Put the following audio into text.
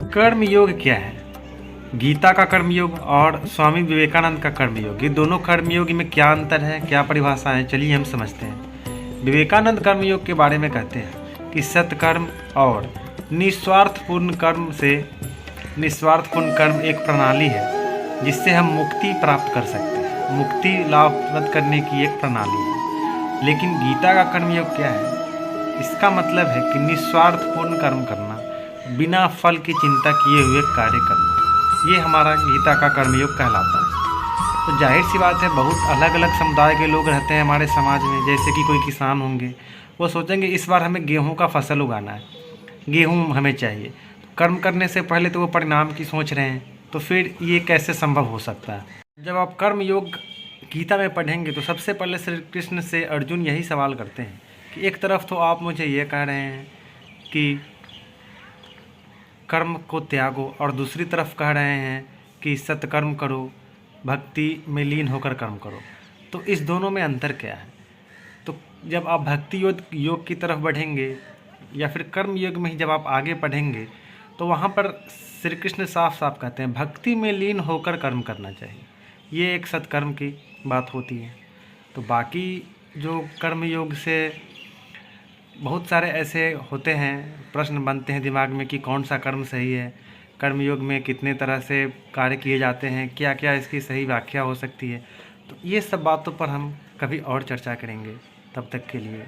कर्म योग क्या है? गीता का कर्मयोग और स्वामी विवेकानंद का कर्मयोग, ये दोनों कर्मयोग में क्या अंतर है, क्या परिभाषा है, चलिए हम समझते हैं। विवेकानंद कर्मयोग के बारे में कहते हैं कि सत्कर्म और निस्वार्थपूर्ण कर्म एक प्रणाली है जिससे हम मुक्ति प्राप्त कर सकते हैं। मुक्ति लाभ प्राप्त करने की एक प्रणाली है। लेकिन गीता का कर्मयोग क्या है? इसका मतलब है कि निस्वार्थपूर्ण कर्म करना, बिना फल की चिंता किए हुए कार्य करना, ये हमारा गीता का कर्मयोग कहलाता है। तो जाहिर सी बात है, बहुत अलग अलग समुदाय के लोग रहते हैं हमारे समाज में। जैसे कि कोई किसान होंगे, वो सोचेंगे इस बार हमें गेहूं का फसल उगाना है, गेहूं हमें चाहिए। कर्म करने से पहले तो वो परिणाम की सोच रहे हैं, तो फिर ये कैसे संभव हो सकता है? जब आप कर्म योग गीता में पढ़ेंगे तो सबसे पहले श्री कृष्ण से अर्जुन यही सवाल करते हैं कि एक तरफ तो आप मुझे ये कह रहे हैं कि कर्म को त्यागो, और दूसरी तरफ कह रहे हैं कि सत्कर्म करो, भक्ति में लीन होकर कर्म करो। तो इस दोनों में अंतर क्या है? तो जब आप भक्ति योग की तरफ बढ़ेंगे या फिर कर्म योग में ही जब आप आगे बढ़ेंगे, तो वहाँ पर श्री कृष्ण साफ साफ कहते हैं भक्ति में लीन होकर कर्म करना चाहिए। ये एक सत्कर्म की बात होती है। तो बाकी जो कर्म योग से बहुत सारे ऐसे होते हैं, प्रश्न बनते हैं दिमाग में कि कौन सा कर्म सही है, कर्मयोग में कितने तरह से कार्य किए जाते हैं, क्या क्या इसकी सही व्याख्या हो सकती है। तो ये सब बातों पर हम कभी और चर्चा करेंगे। तब तक के लिए